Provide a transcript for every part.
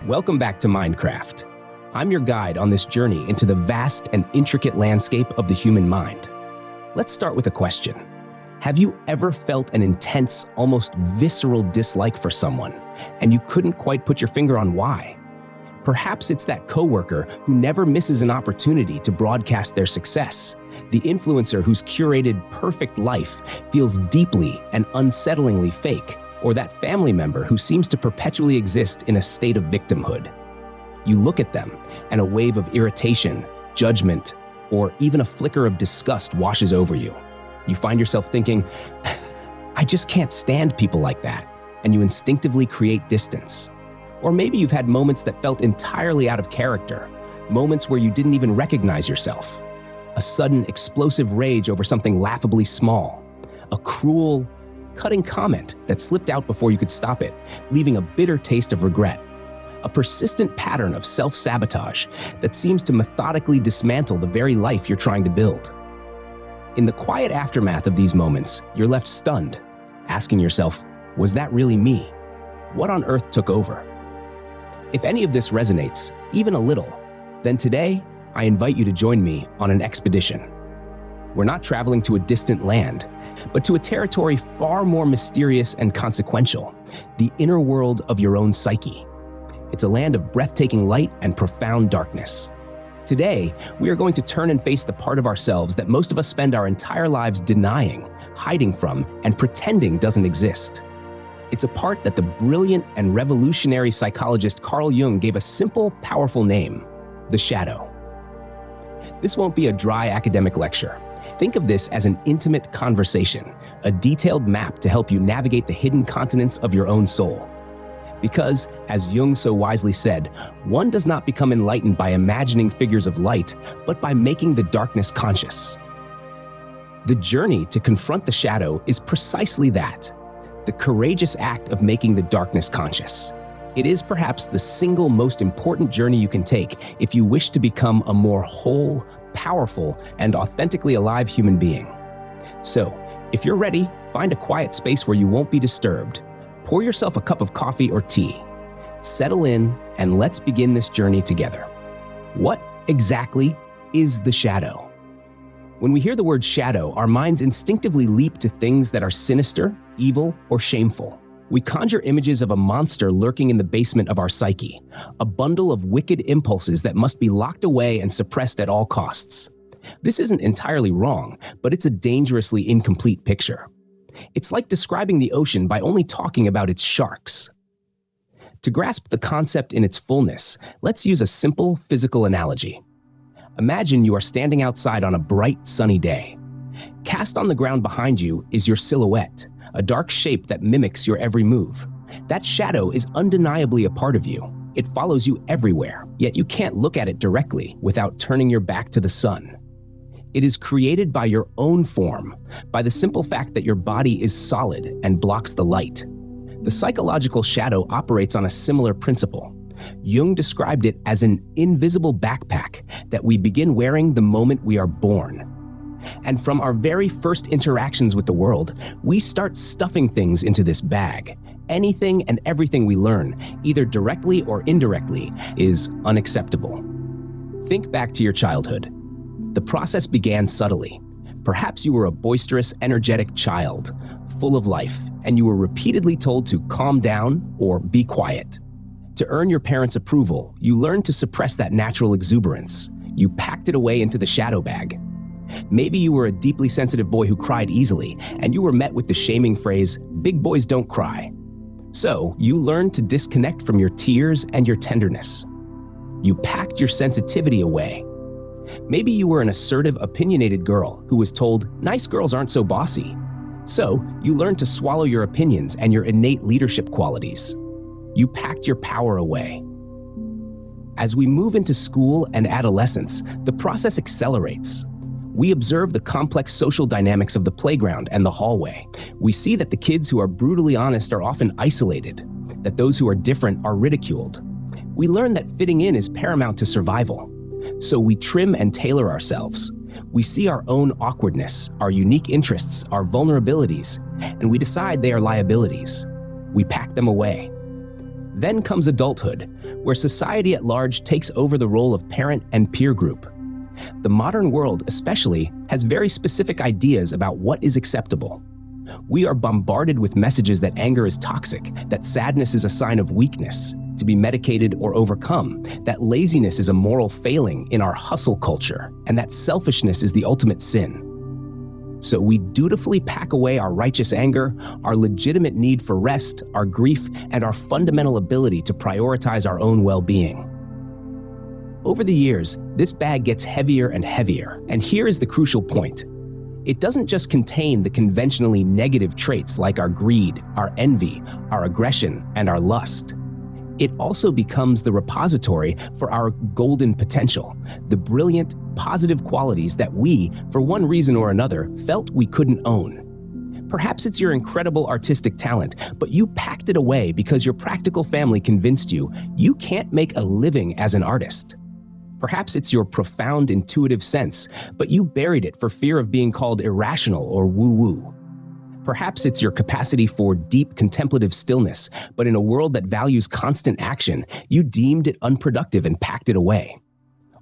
Welcome back to Mindcraft. I'm your guide on this journey into the vast and intricate landscape of the human mind. Let's start with a question. Have you ever felt an intense, almost visceral dislike for someone, and you couldn't quite put your finger on why? Perhaps it's that coworker who never misses an opportunity to broadcast their success, the influencer whose curated perfect life feels deeply and unsettlingly fake, or that family member who seems to perpetually exist in a state of victimhood. You look at them, and a wave of irritation, judgment, or even a flicker of disgust washes over you. You find yourself thinking, I just can't stand people like that, and you instinctively create distance. Or maybe you've had moments that felt entirely out of character, moments where you didn't even recognize yourself. A sudden, explosive rage over something laughably small, a cruel, cutting comment that slipped out before you could stop it, leaving a bitter taste of regret. A persistent pattern of self-sabotage that seems to methodically dismantle the very life you're trying to build. In the quiet aftermath of these moments, you're left stunned, asking yourself, was that really me? What on earth took over? If any of this resonates, even a little, then today, I invite you to join me on an expedition. We're not traveling to a distant land, but to a territory far more mysterious and consequential, the inner world of your own psyche. It's a land of breathtaking light and profound darkness. Today, we are going to turn and face the part of ourselves that most of us spend our entire lives denying, hiding from, and pretending doesn't exist. It's a part that the brilliant and revolutionary psychologist Carl Jung gave a simple, powerful name: the shadow. This won't be a dry academic lecture. Think of this as an intimate conversation, a detailed map to help you navigate the hidden continents of your own soul. Because, as Jung so wisely said, one does not become enlightened by imagining figures of light, but by making the darkness conscious. The journey to confront the shadow is precisely that, the courageous act of making the darkness conscious. It is perhaps the single most important journey you can take if you wish to become a more whole, powerful, and authentically alive human being. So, if you're ready, find a quiet space where you won't be disturbed. Pour yourself a cup of coffee or tea. Settle in, and let's begin this journey together. What exactly is the shadow? When we hear the word shadow, our minds instinctively leap to things that are sinister, evil, or shameful. We conjure images of a monster lurking in the basement of our psyche, a bundle of wicked impulses that must be locked away and suppressed at all costs. This isn't entirely wrong, but it's a dangerously incomplete picture. It's like describing the ocean by only talking about its sharks. To grasp the concept in its fullness, let's use a simple physical analogy. Imagine you are standing outside on a bright, sunny day. Cast on the ground behind you is your silhouette, a dark shape that mimics your every move. That shadow is undeniably a part of you. It follows you everywhere, yet you can't look at it directly without turning your back to the sun. It is created by your own form, by the simple fact that your body is solid and blocks the light. The psychological shadow operates on a similar principle. Jung described it as an invisible backpack that we begin wearing the moment we are born. And from our very first interactions with the world, we start stuffing things into this bag. Anything and everything we learn, either directly or indirectly, is unacceptable. Think back to your childhood. The process began subtly. Perhaps you were a boisterous, energetic child, full of life, and you were repeatedly told to calm down or be quiet. To earn your parents' approval, you learned to suppress that natural exuberance. You packed it away into the shadow bag. Maybe you were a deeply sensitive boy who cried easily, and you were met with the shaming phrase, "Big boys don't cry." So, you learned to disconnect from your tears and your tenderness. You packed your sensitivity away. Maybe you were an assertive, opinionated girl who was told, "Nice girls aren't so bossy." So, you learned to swallow your opinions and your innate leadership qualities. You packed your power away. As we move into school and adolescence, the process accelerates. We observe the complex social dynamics of the playground and the hallway. We see that the kids who are brutally honest are often isolated, that those who are different are ridiculed. We learn that fitting in is paramount to survival. So we trim and tailor ourselves. We see our own awkwardness, our unique interests, our vulnerabilities, and we decide they are liabilities. We pack them away. Then comes adulthood, where society at large takes over the role of parent and peer group. The modern world, especially, has very specific ideas about what is acceptable. We are bombarded with messages that anger is toxic, that sadness is a sign of weakness, to be medicated or overcome, that laziness is a moral failing in our hustle culture, and that selfishness is the ultimate sin. So we dutifully pack away our righteous anger, our legitimate need for rest, our grief, and our fundamental ability to prioritize our own well-being. Over the years, this bag gets heavier and heavier, and here is the crucial point. It doesn't just contain the conventionally negative traits like our greed, our envy, our aggression, and our lust. It also becomes the repository for our golden potential, the brilliant, positive qualities that we, for one reason or another, felt we couldn't own. Perhaps it's your incredible artistic talent, but you packed it away because your practical family convinced you you can't make a living as an artist. Perhaps it's your profound intuitive sense, but you buried it for fear of being called irrational or woo-woo. Perhaps it's your capacity for deep contemplative stillness, but in a world that values constant action, you deemed it unproductive and packed it away.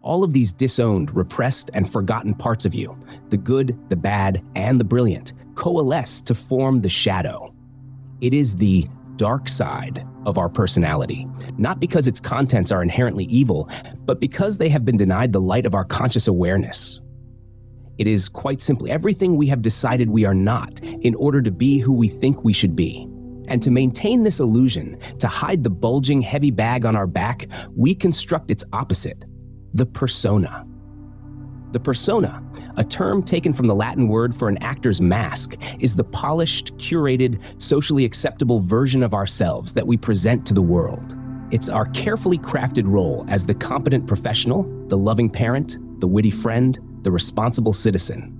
All of these disowned, repressed, and forgotten parts of you, the good, the bad, and the brilliant, coalesce to form the shadow. It is the dark side of our personality, not because its contents are inherently evil, but because they have been denied the light of our conscious awareness. It is quite simply everything we have decided we are not in order to be who we think we should be. And to maintain this illusion, to hide the bulging, heavy bag on our back, we construct its opposite, the persona. The persona, a term taken from the Latin word for an actor's mask, is the polished, curated, socially acceptable version of ourselves that we present to the world. It's our carefully crafted role as the competent professional, the loving parent, the witty friend, the responsible citizen.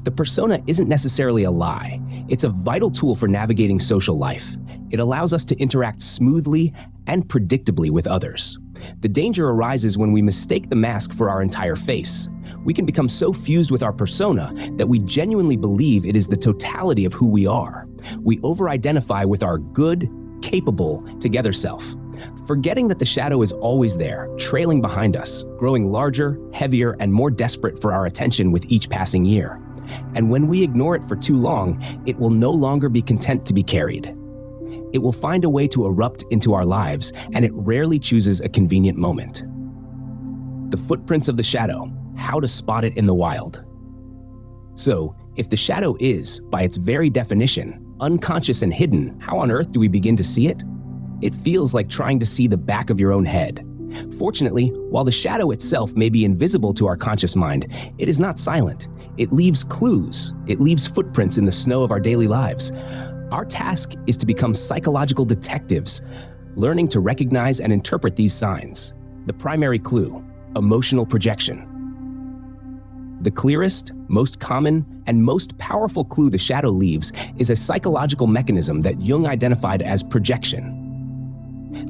The persona isn't necessarily a lie. It's a vital tool for navigating social life. It allows us to interact smoothly and predictably with others. The danger arises when we mistake the mask for our entire face. We can become so fused with our persona that we genuinely believe it is the totality of who we are. We over-identify with our good, capable, together self, forgetting that the shadow is always there, trailing behind us, growing larger, heavier, and more desperate for our attention with each passing year. And when we ignore it for too long, it will no longer be content to be carried. It will find a way to erupt into our lives, and it rarely chooses a convenient moment. The footprints of the shadow, how to spot it in the wild. So, if the shadow is, by its very definition, unconscious and hidden, how on earth do we begin to see it? It feels like trying to see the back of your own head. Fortunately, while the shadow itself may be invisible to our conscious mind, it is not silent. It leaves clues. It leaves footprints in the snow of our daily lives. Our task is to become psychological detectives, learning to recognize and interpret these signs. The primary clue, emotional projection. The clearest, most common, and most powerful clue the shadow leaves is a psychological mechanism that Jung identified as projection.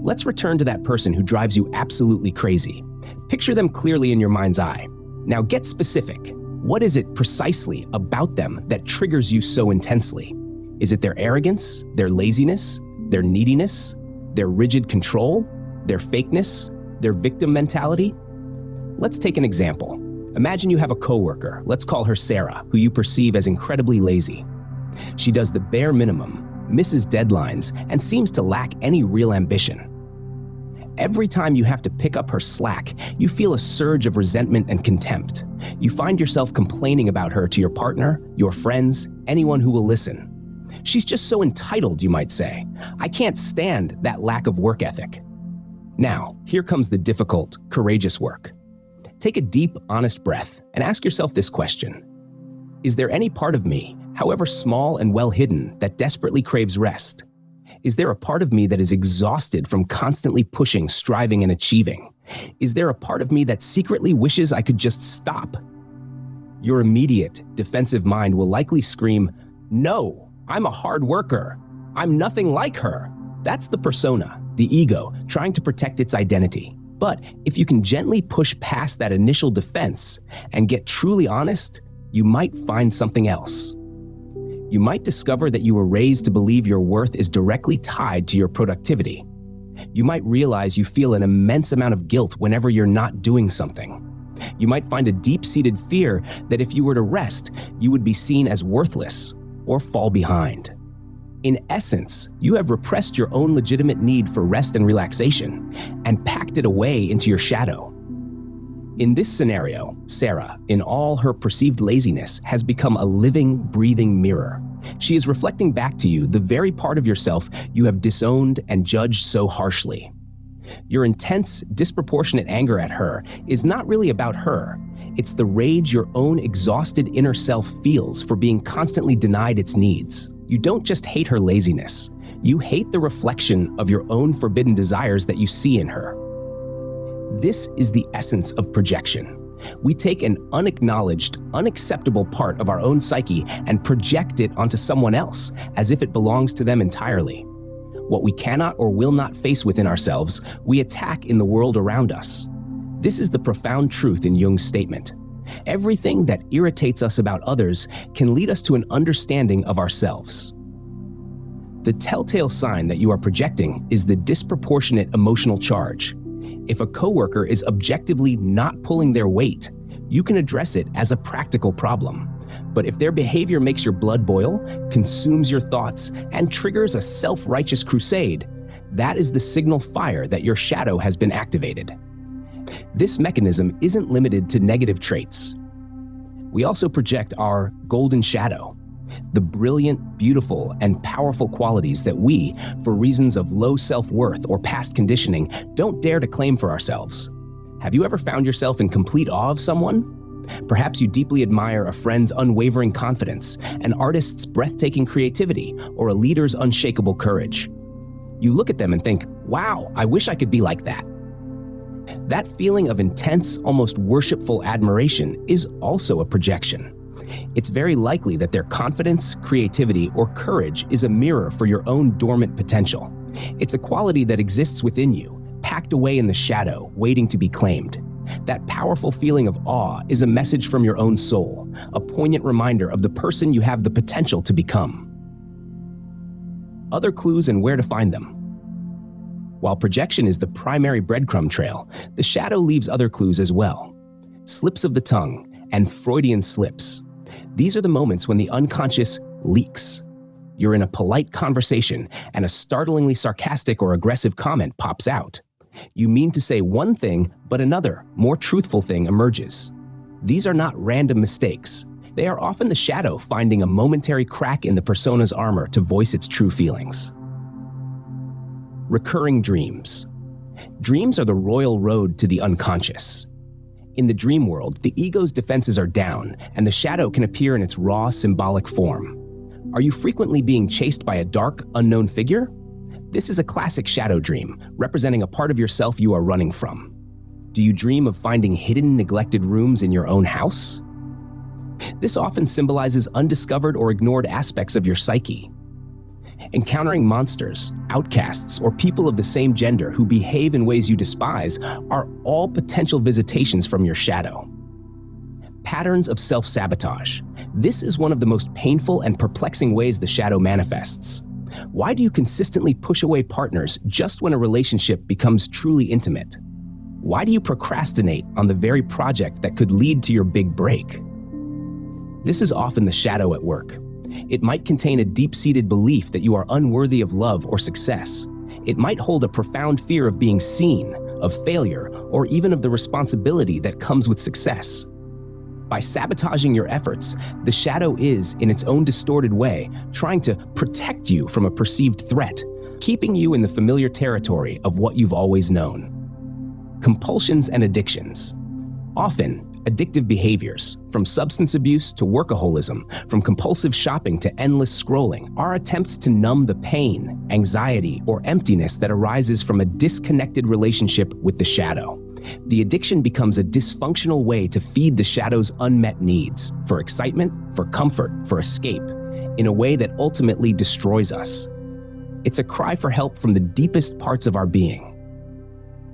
Let's return to that person who drives you absolutely crazy. Picture them clearly in your mind's eye. Now get specific. What is it precisely about them that triggers you so intensely? Is it their arrogance, their laziness, their neediness, their rigid control, their fakeness, their victim mentality? Let's take an example. Imagine you have a coworker, let's call her Sarah, who you perceive as incredibly lazy. She does the bare minimum, misses deadlines, and seems to lack any real ambition. Every time you have to pick up her slack, you feel a surge of resentment and contempt. You find yourself complaining about her to your partner, your friends, anyone who will listen. She's just so entitled, you might say. I can't stand that lack of work ethic. Now, here comes the difficult, courageous work. Take a deep, honest breath and ask yourself this question. Is there any part of me, however small and well hidden, that desperately craves rest? Is there a part of me that is exhausted from constantly pushing, striving, and achieving? Is there a part of me that secretly wishes I could just stop? Your immediate, defensive mind will likely scream, "No, I'm a hard worker. I'm nothing like her." That's the persona, the ego, trying to protect its identity. But if you can gently push past that initial defense and get truly honest, you might find something else. You might discover that you were raised to believe your worth is directly tied to your productivity. You might realize you feel an immense amount of guilt whenever you're not doing something. You might find a deep-seated fear that if you were to rest, you would be seen as worthless or fall behind. In essence, you have repressed your own legitimate need for rest and relaxation and packed it away into your shadow. In this scenario, Sarah, in all her perceived laziness, has become a living, breathing mirror. She is reflecting back to you the very part of yourself you have disowned and judged so harshly. Your intense, disproportionate anger at her is not really about her. It's the rage your own exhausted inner self feels for being constantly denied its needs. You don't just hate her laziness. You hate the reflection of your own forbidden desires that you see in her. This is the essence of projection. We take an unacknowledged, unacceptable part of our own psyche and project it onto someone else as if it belongs to them entirely. What we cannot or will not face within ourselves, we attack in the world around us. This is the profound truth in Jung's statement. Everything that irritates us about others can lead us to an understanding of ourselves. The telltale sign that you are projecting is the disproportionate emotional charge. If a coworker is objectively not pulling their weight, you can address it as a practical problem. But if their behavior makes your blood boil, consumes your thoughts, and triggers a self-righteous crusade, that is the signal fire that your shadow has been activated. This mechanism isn't limited to negative traits. We also project our golden shadow, the brilliant, beautiful, and powerful qualities that we, for reasons of low self-worth or past conditioning, don't dare to claim for ourselves. Have you ever found yourself in complete awe of someone? Perhaps you deeply admire a friend's unwavering confidence, an artist's breathtaking creativity, or a leader's unshakable courage. You look at them and think, wow, I wish I could be like that. That feeling of intense, almost worshipful admiration is also a projection. It's very likely that their confidence, creativity, or courage is a mirror for your own dormant potential. It's a quality that exists within you, packed away in the shadow, waiting to be claimed. That powerful feeling of awe is a message from your own soul, a poignant reminder of the person you have the potential to become. Other clues and where to find them. While projection is the primary breadcrumb trail, the shadow leaves other clues as well. Slips of the tongue and Freudian slips. These are the moments when the unconscious leaks. You're in a polite conversation and a startlingly sarcastic or aggressive comment pops out. You mean to say one thing, but another, more truthful thing emerges. These are not random mistakes. They are often the shadow finding a momentary crack in the persona's armor to voice its true feelings. Recurring dreams. Dreams are the royal road to the unconscious. In the dream world, the ego's defenses are down, and the shadow can appear in its raw, symbolic form. Are you frequently being chased by a dark, unknown figure? This is a classic shadow dream, representing a part of yourself you are running from. Do you dream of finding hidden, neglected rooms in your own house? This often symbolizes undiscovered or ignored aspects of your psyche. Encountering monsters, outcasts, or people of the same gender who behave in ways you despise are all potential visitations from your shadow. Patterns of self-sabotage. This is one of the most painful and perplexing ways the shadow manifests. Why do you consistently push away partners just when a relationship becomes truly intimate? Why do you procrastinate on the very project that could lead to your big break? This is often the shadow at work. It might contain a deep-seated belief that you are unworthy of love or success. It might hold a profound fear of being seen, of failure, or even of the responsibility that comes with success. By sabotaging your efforts, the shadow is, in its own distorted way, trying to protect you from a perceived threat, keeping you in the familiar territory of what you've always known. Compulsions and addictions. Often, addictive behaviors, from substance abuse to workaholism, from compulsive shopping to endless scrolling, are attempts to numb the pain, anxiety, or emptiness that arises from a disconnected relationship with the shadow. The addiction becomes a dysfunctional way to feed the shadow's unmet needs for excitement, for comfort, for escape, in a way that ultimately destroys us. It's a cry for help from the deepest parts of our being.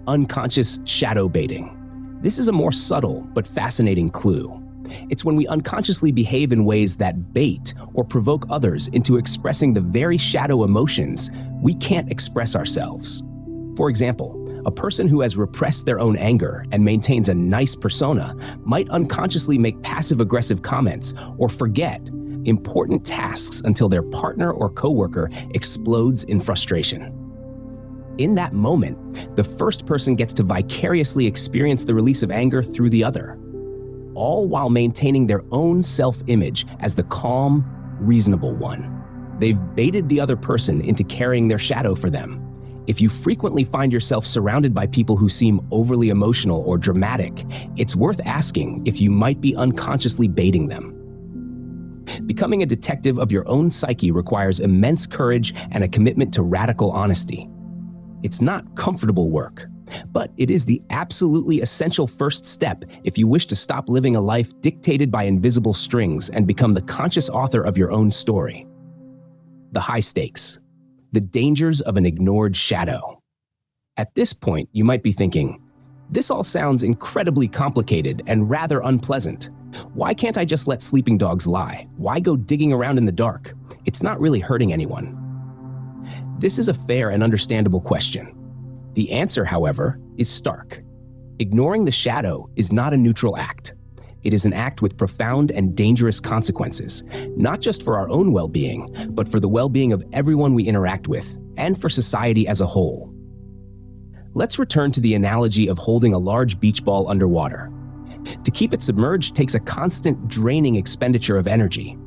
Unconscious shadow baiting. This is a more subtle but fascinating clue. It's when we unconsciously behave in ways that bait or provoke others into expressing the very shadow emotions we can't express ourselves. For example, a person who has repressed their own anger and maintains a nice persona might unconsciously make passive-aggressive comments or forget important tasks until their partner or coworker explodes in frustration. In that moment, the first person gets to vicariously experience the release of anger through the other, all while maintaining their own self-image as the calm, reasonable one. They've baited the other person into carrying their shadow for them. If you frequently find yourself surrounded by people who seem overly emotional or dramatic, it's worth asking if you might be unconsciously baiting them. Becoming a detective of your own psyche requires immense courage and a commitment to radical honesty. It's not comfortable work, but it is the absolutely essential first step if you wish to stop living a life dictated by invisible strings and become the conscious author of your own story. The high stakes. The dangers of an ignored shadow. At this point, you might be thinking, this all sounds incredibly complicated and rather unpleasant. Why can't I just let sleeping dogs lie? Why go digging around in the dark? It's not really hurting anyone. This is a fair and understandable question. The answer, however, is stark. Ignoring the shadow is not a neutral act. It is an act with profound and dangerous consequences, not just for our own well-being, but for the well-being of everyone we interact with, and for society as a whole. Let's return to the analogy of holding a large beach ball underwater. To keep it submerged takes a constant draining expenditure of energy.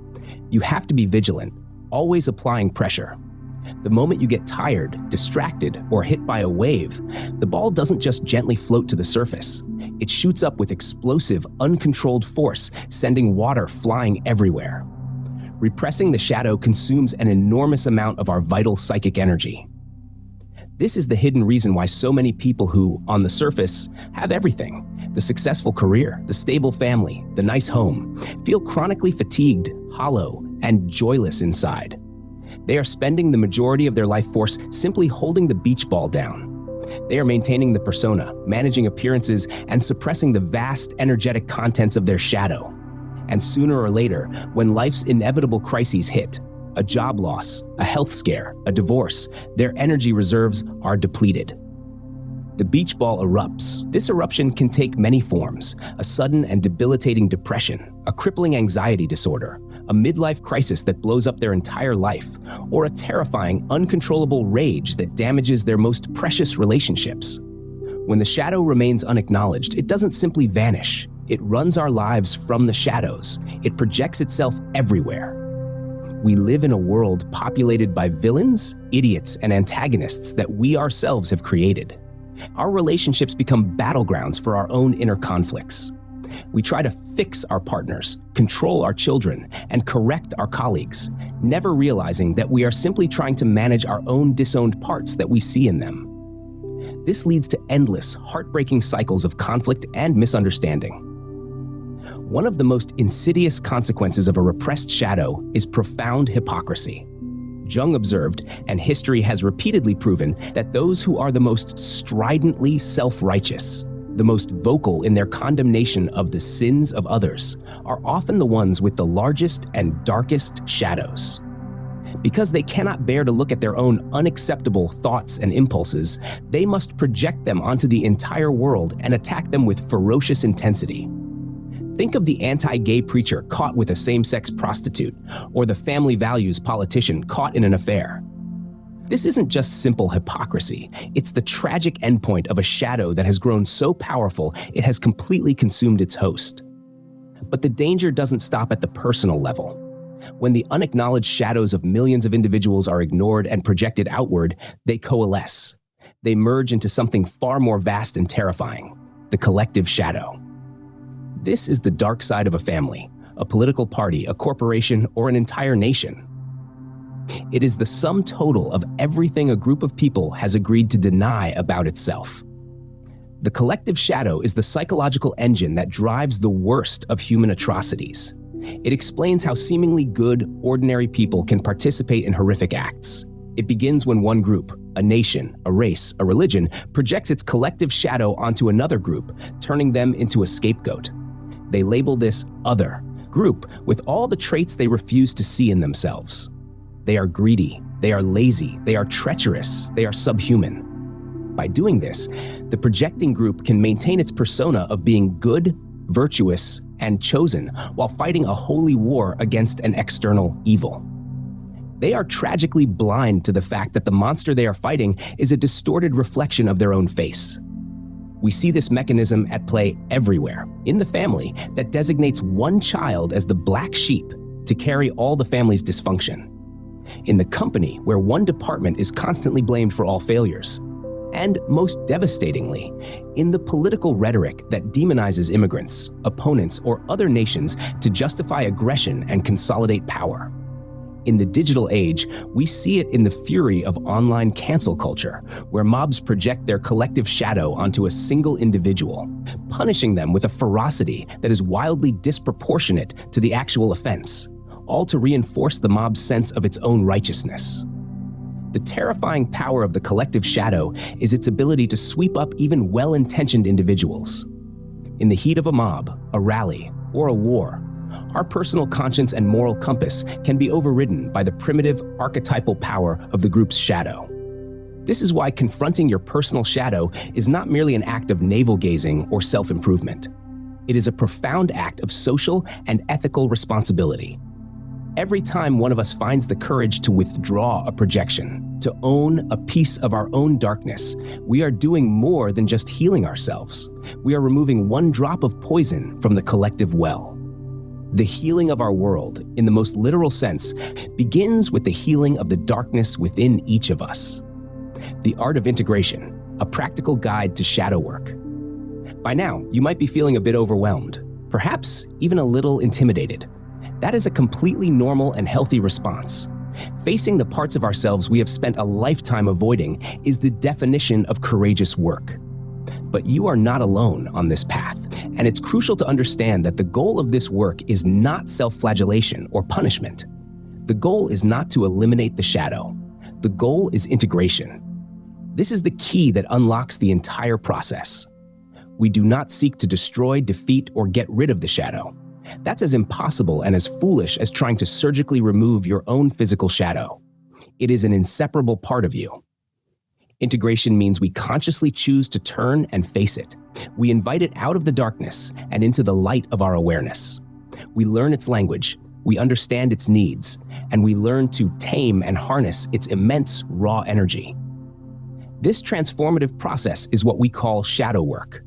You have to be vigilant, always applying pressure. The moment you get tired, distracted, or hit by a wave, the ball doesn't just gently float to the surface. It shoots up with explosive, uncontrolled force, sending water flying everywhere. Repressing the shadow consumes an enormous amount of our vital psychic energy. This is the hidden reason why so many people who, on the surface, have everything, the successful career, the stable family, the nice home, feel chronically fatigued, hollow, and joyless inside. They are spending the majority of their life force simply holding the beach ball down. They are maintaining the persona, managing appearances, and suppressing the vast energetic contents of their shadow. And sooner or later, when life's inevitable crises hit, a job loss, a health scare, a divorce, their energy reserves are depleted. The beach ball erupts. This eruption can take many forms: a sudden and debilitating depression, a crippling anxiety disorder, a midlife crisis that blows up their entire life, or a terrifying, uncontrollable rage that damages their most precious relationships. When the shadow remains unacknowledged, it doesn't simply vanish. It runs our lives from the shadows. It projects itself everywhere. We live in a world populated by villains, idiots, and antagonists that we ourselves have created. Our relationships become battlegrounds for our own inner conflicts. We try to fix our partners, control our children, and correct our colleagues, never realizing that we are simply trying to manage our own disowned parts that we see in them. This leads to endless, heartbreaking cycles of conflict and misunderstanding. One of the most insidious consequences of a repressed shadow is profound hypocrisy. Jung observed, and history has repeatedly proven, that those who are the most stridently self-righteous, the most vocal in their condemnation of the sins of others, are often the ones with the largest and darkest shadows. Because they cannot bear to look at their own unacceptable thoughts and impulses, they must project them onto the entire world and attack them with ferocious intensity. Think of the anti-gay preacher caught with a same-sex prostitute, or the family values politician caught in an affair. This isn't just simple hypocrisy. It's the tragic endpoint of a shadow that has grown so powerful it has completely consumed its host. But the danger doesn't stop at the personal level. When the unacknowledged shadows of millions of individuals are ignored and projected outward, they coalesce. They merge into something far more vast and terrifying: the collective shadow. This is the dark side of a family, a political party, a corporation, or an entire nation. It is the sum total of everything a group of people has agreed to deny about itself. The collective shadow is the psychological engine that drives the worst of human atrocities. It explains how seemingly good, ordinary people can participate in horrific acts. It begins when one group, a nation, a race, a religion, projects its collective shadow onto another group, turning them into a scapegoat. They label this other group with all the traits they refuse to see in themselves. They are greedy, they are lazy, they are treacherous, they are subhuman. By doing this, the projecting group can maintain its persona of being good, virtuous, and chosen while fighting a holy war against an external evil. They are tragically blind to the fact that the monster they are fighting is a distorted reflection of their own face. We see this mechanism at play everywhere, in the family that designates one child as the black sheep to carry all the family's dysfunction, in the company where one department is constantly blamed for all failures, and most devastatingly, in the political rhetoric that demonizes immigrants, opponents, or other nations to justify aggression and consolidate power. In the digital age, we see it in the fury of online cancel culture, where mobs project their collective shadow onto a single individual, punishing them with a ferocity that is wildly disproportionate to the actual offense, all to reinforce the mob's sense of its own righteousness. The terrifying power of the collective shadow is its ability to sweep up even well-intentioned individuals. In the heat of a mob, a rally, or a war, our personal conscience and moral compass can be overridden by the primitive archetypal power of the group's shadow. This is why confronting your personal shadow is not merely an act of navel-gazing or self-improvement. It is a profound act of social and ethical responsibility. Every time one of us finds the courage to withdraw a projection, to own a piece of our own darkness, we are doing more than just healing ourselves. We are removing one drop of poison from the collective well. The healing of our world, in the most literal sense, begins with the healing of the darkness within each of us. The Art of Integration, a practical guide to shadow work. By now, you might be feeling a bit overwhelmed, perhaps even a little intimidated. That is a completely normal and healthy response. Facing the parts of ourselves we have spent a lifetime avoiding is the definition of courageous work. But you are not alone on this path, and it's crucial to understand that the goal of this work is not self-flagellation or punishment. The goal is not to eliminate the shadow. The goal is integration. This is the key that unlocks the entire process. We do not seek to destroy, defeat, or get rid of the shadow. That's as impossible and as foolish as trying to surgically remove your own physical shadow. It is an inseparable part of you. Integration means we consciously choose to turn and face it. We invite it out of the darkness and into the light of our awareness. We learn its language, we understand its needs, and we learn to tame and harness its immense raw energy. This transformative process is what we call shadow work.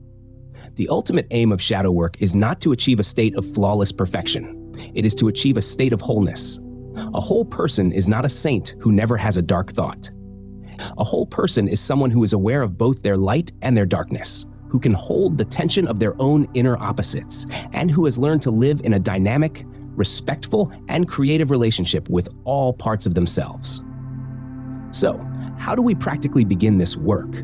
The ultimate aim of shadow work is not to achieve a state of flawless perfection. It is to achieve a state of wholeness. A whole person is not a saint who never has a dark thought. A whole person is someone who is aware of both their light and their darkness, who can hold the tension of their own inner opposites, and who has learned to live in a dynamic, respectful, and creative relationship with all parts of themselves. So, how do we practically begin this work?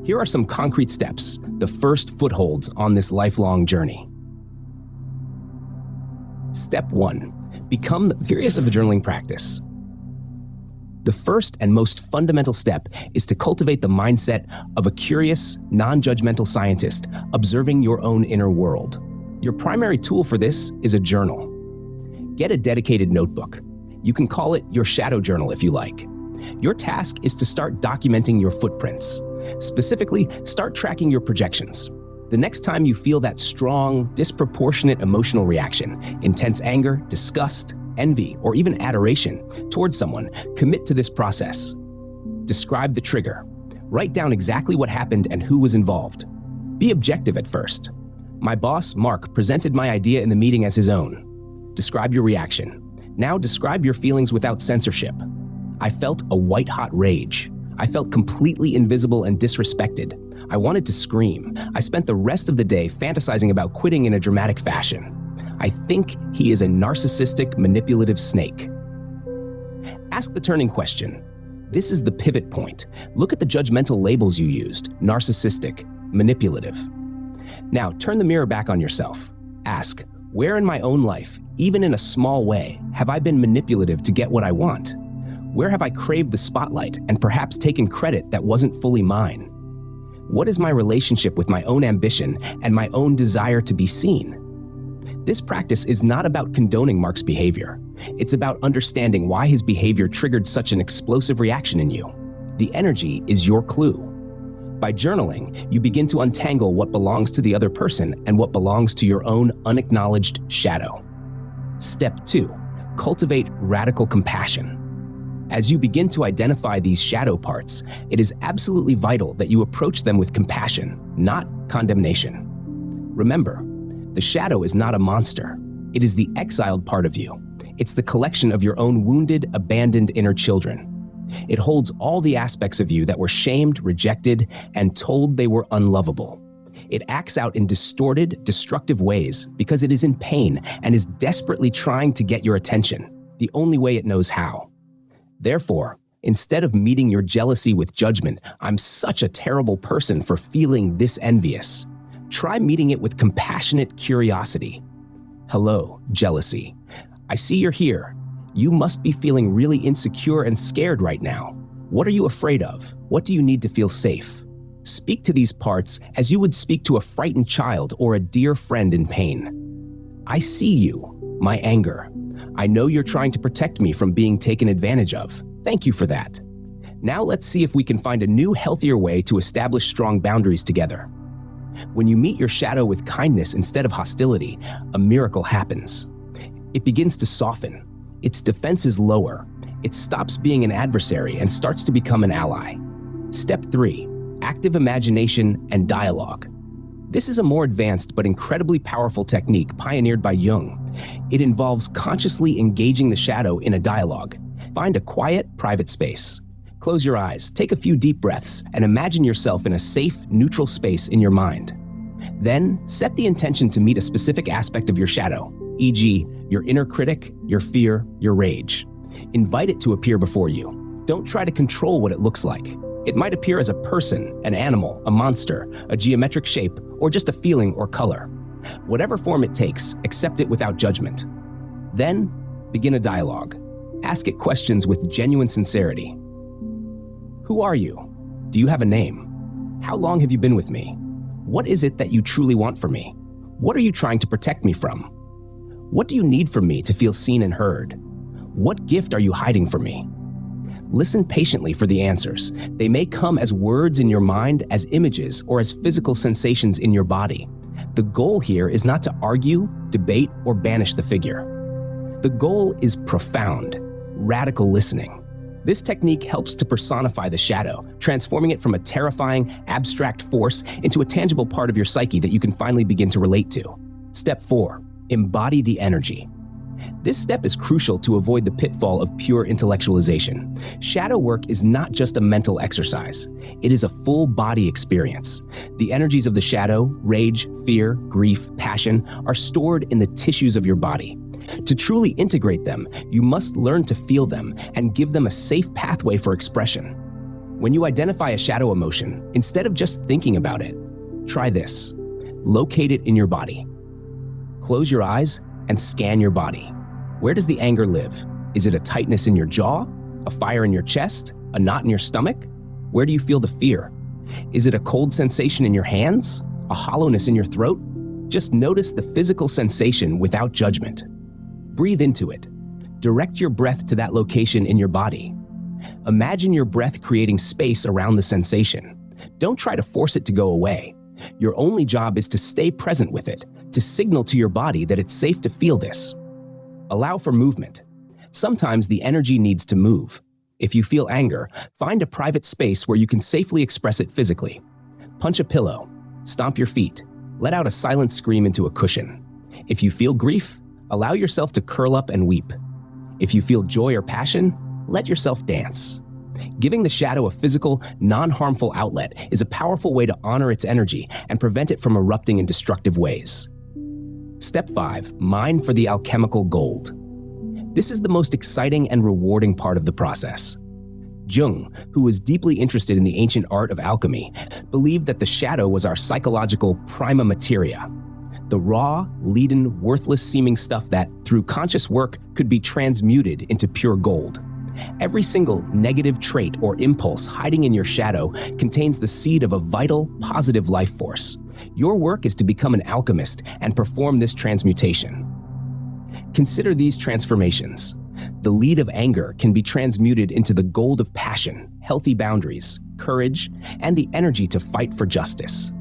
Here are some concrete steps, the first footholds on this lifelong journey. Step 1. Become curious of the journaling practice. The first and most fundamental step is to cultivate the mindset of a curious, non-judgmental scientist observing your own inner world. Your primary tool for this is a journal. Get a dedicated notebook. You can call it your shadow journal if you like. Your task is to start documenting your footprints. Specifically, start tracking your projections. The next time you feel that strong, disproportionate emotional reaction, intense anger, disgust, envy, or even adoration towards someone, commit to this process. Describe the trigger. Write down exactly what happened and who was involved. Be objective at first. My boss, Mark, presented my idea in the meeting as his own. Describe your reaction. Now describe your feelings without censorship. I felt a white-hot rage. I felt completely invisible and disrespected. I wanted to scream. I spent the rest of the day fantasizing about quitting in a dramatic fashion. I think he is a narcissistic, manipulative snake. Ask the turning question. This is the pivot point. Look at the judgmental labels you used: narcissistic, manipulative. Now, turn the mirror back on yourself. Ask, where in my own life, even in a small way, have I been manipulative to get what I want? Where have I craved the spotlight and perhaps taken credit that wasn't fully mine? What is my relationship with my own ambition and my own desire to be seen? This practice is not about condoning Mark's behavior. It's about understanding why his behavior triggered such an explosive reaction in you. The energy is your clue. By journaling, you begin to untangle what belongs to the other person and what belongs to your own unacknowledged shadow. Step 2. Cultivate radical compassion. As you begin to identify these shadow parts, it is absolutely vital that you approach them with compassion, not condemnation. Remember, the shadow is not a monster. It is the exiled part of you. It's the collection of your own wounded, abandoned inner children. It holds all the aspects of you that were shamed, rejected, and told they were unlovable. It acts out in distorted, destructive ways because it is in pain and is desperately trying to get your attention, the only way it knows how. Therefore, instead of meeting your jealousy with judgment, "I'm such a terrible person for feeling this envious," try meeting it with compassionate curiosity. "Hello, jealousy. I see you're here. You must be feeling really insecure and scared right now. What are you afraid of? What do you need to feel safe?" Speak to these parts as you would speak to a frightened child or a dear friend in pain. "I see you, my anger. I know you're trying to protect me from being taken advantage of. Thank you for that. Now let's see if we can find a new, healthier way to establish strong boundaries together." When you meet your shadow with kindness instead of hostility, a miracle happens. It begins to soften. Its defenses lower. It stops being an adversary and starts to become an ally. Step 3. Active imagination and dialogue. This is a more advanced but incredibly powerful technique pioneered by Jung. It involves consciously engaging the shadow in a dialogue. Find a quiet, private space. Close your eyes, take a few deep breaths, and imagine yourself in a safe, neutral space in your mind. Then, set the intention to meet a specific aspect of your shadow, e.g., your inner critic, your fear, your rage. Invite it to appear before you. Don't try to control what it looks like. It might appear as a person, an animal, a monster, a geometric shape, or just a feeling or color. Whatever form it takes, accept it without judgment. Then, begin a dialogue. Ask it questions with genuine sincerity. Who are you? Do you have a name? How long have you been with me? What is it that you truly want from me? What are you trying to protect me from? What do you need from me to feel seen and heard? What gift are you hiding from me? Listen patiently for the answers. They may come as words in your mind, as images, or as physical sensations in your body. The goal here is not to argue, debate, or banish the figure. The goal is profound, radical listening. This technique helps to personify the shadow, transforming it from a terrifying, abstract force into a tangible part of your psyche that you can finally begin to relate to. Step 4. Embody the energy. This step is crucial to avoid the pitfall of pure intellectualization. Shadow work is not just a mental exercise. It is a full body experience. The energies of the shadow, rage, fear, grief, passion, are stored in the tissues of your body. To truly integrate them, you must learn to feel them and give them a safe pathway for expression. When you identify a shadow emotion, instead of just thinking about it, try this. Locate it in your body. Close your eyes and scan your body. Where does the anger live? Is it a tightness in your jaw? A fire in your chest? A knot in your stomach? Where do you feel the fear? Is it a cold sensation in your hands? A hollowness in your throat? Just notice the physical sensation without judgment. Breathe into it. Direct your breath to that location in your body. Imagine your breath creating space around the sensation. Don't try to force it to go away. Your only job is to stay present with it, to signal to your body that it's safe to feel this. Allow for movement. Sometimes the energy needs to move. If you feel anger, find a private space where you can safely express it physically. Punch a pillow, stomp your feet, let out a silent scream into a cushion. If you feel grief, allow yourself to curl up and weep. If you feel joy or passion, let yourself dance. Giving the shadow a physical, non-harmful outlet is a powerful way to honor its energy and prevent it from erupting in destructive ways. Step 5. Mine for the alchemical gold. This is the most exciting and rewarding part of the process. Jung, who was deeply interested in the ancient art of alchemy, believed that the shadow was our psychological prima materia, the raw, leaden, worthless-seeming stuff that, through conscious work, could be transmuted into pure gold. Every single negative trait or impulse hiding in your shadow contains the seed of a vital, positive life force. Your work is to become an alchemist and perform this transmutation. Consider these transformations. The lead of anger can be transmuted into the gold of passion, healthy boundaries, courage, and the energy to fight for justice.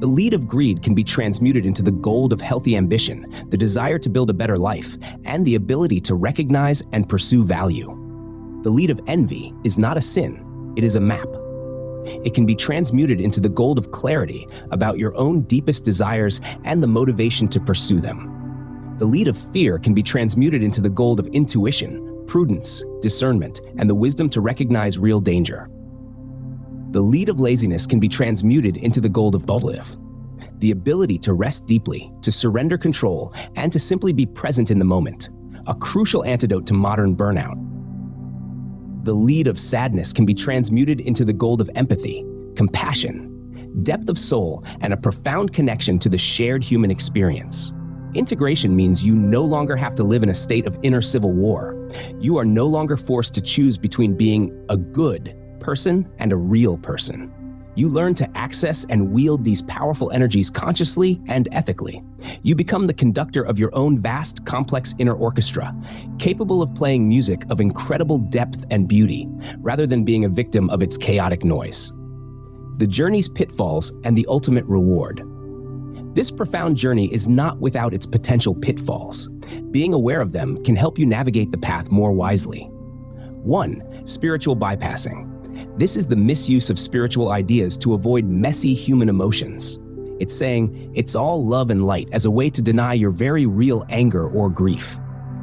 The lead of greed can be transmuted into the gold of healthy ambition, the desire to build a better life, and the ability to recognize and pursue value. The lead of envy is not a sin, it is a map. It can be transmuted into the gold of clarity about your own deepest desires and the motivation to pursue them. The lead of fear can be transmuted into the gold of intuition, prudence, discernment, and the wisdom to recognize real danger. The lead of laziness can be transmuted into the gold of live, the ability to rest deeply, to surrender control, and to simply be present in the moment, a crucial antidote to modern burnout. The lead of sadness can be transmuted into the gold of empathy, compassion, depth of soul, and a profound connection to the shared human experience. Integration means you no longer have to live in a state of inner civil war. You are no longer forced to choose between being a good person and a real person. You learn to access and wield these powerful energies consciously and ethically. You become the conductor of your own vast, complex inner orchestra, capable of playing music of incredible depth and beauty, rather than being a victim of its chaotic noise. The journey's pitfalls and the ultimate reward. This profound journey is not without its potential pitfalls. Being aware of them can help you navigate the path more wisely. 1. Spiritual bypassing. This is the misuse of spiritual ideas to avoid messy human emotions. It's saying, it's all love and light as a way to deny your very real anger or grief.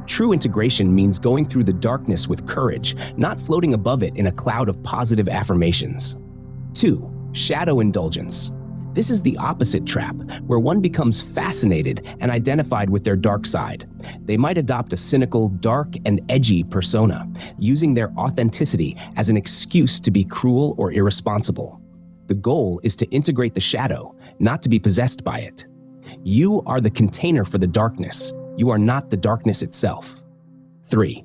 True integration means going through the darkness with courage, not floating above it in a cloud of positive affirmations. 2. Shadow indulgence. This is the opposite trap, where one becomes fascinated and identified with their dark side. They might adopt a cynical, dark, and edgy persona, using their authenticity as an excuse to be cruel or irresponsible. The goal is to integrate the shadow, not to be possessed by it. You are the container for the darkness. You are not the darkness itself. 3.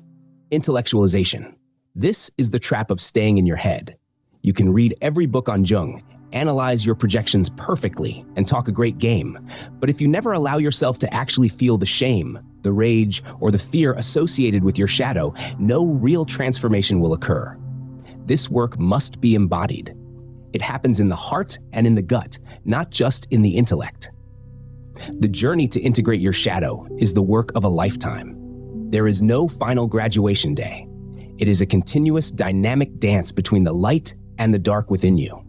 Intellectualization. This is the trap of staying in your head. You can read every book on Jung, analyze your projections perfectly, and talk a great game. But if you never allow yourself to actually feel the shame, the rage, or the fear associated with your shadow, no real transformation will occur. This work must be embodied. It happens in the heart and in the gut, not just in the intellect. The journey to integrate your shadow is the work of a lifetime. There is no final graduation day. It is a continuous, dynamic dance between the light and the dark within you.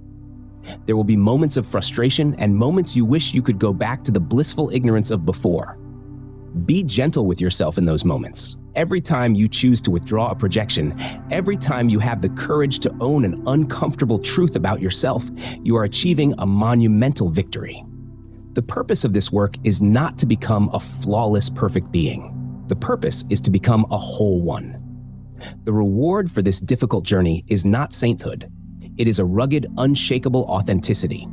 There will be moments of frustration and moments you wish you could go back to the blissful ignorance of before. Be gentle with yourself in those moments. Every time you choose to withdraw a projection, every time you have the courage to own an uncomfortable truth about yourself, you are achieving a monumental victory. The purpose of this work is not to become a flawless, perfect being. The purpose is to become a whole one. The reward for this difficult journey is not sainthood. It is a rugged, unshakable authenticity.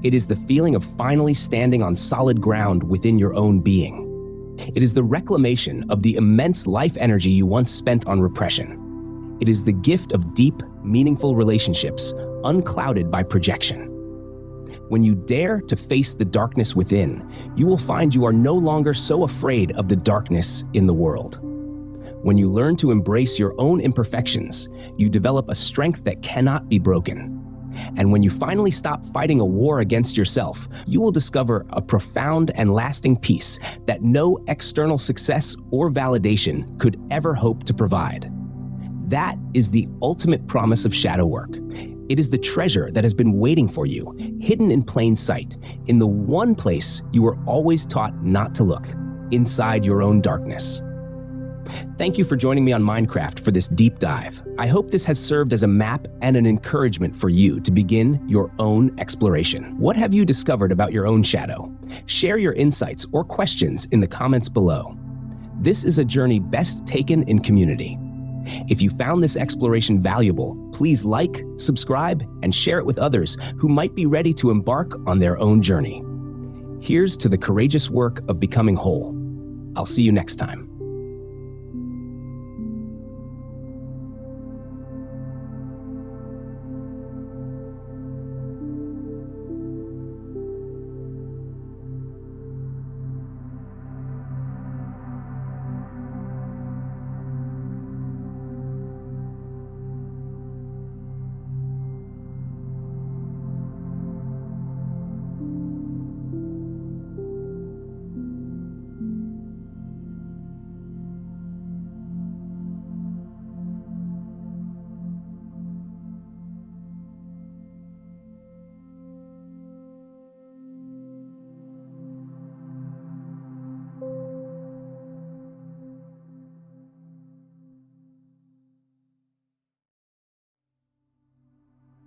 It is the feeling of finally standing on solid ground within your own being. It is the reclamation of the immense life energy you once spent on repression. It is the gift of deep, meaningful relationships, unclouded by projection. When you dare to face the darkness within, you will find you are no longer so afraid of the darkness in the world. When you learn to embrace your own imperfections, you develop a strength that cannot be broken. And when you finally stop fighting a war against yourself, you will discover a profound and lasting peace that no external success or validation could ever hope to provide. That is the ultimate promise of shadow work. It is the treasure that has been waiting for you, hidden in plain sight, in the one place you were always taught not to look, inside your own darkness. Thank you for joining me on Minecraft for this deep dive. I hope this has served as a map and an encouragement for you to begin your own exploration. What have you discovered about your own shadow? Share your insights or questions in the comments below. This is a journey best taken in community. If you found this exploration valuable, please like, subscribe, and share it with others who might be ready to embark on their own journey. Here's to the courageous work of becoming whole. I'll see you next time.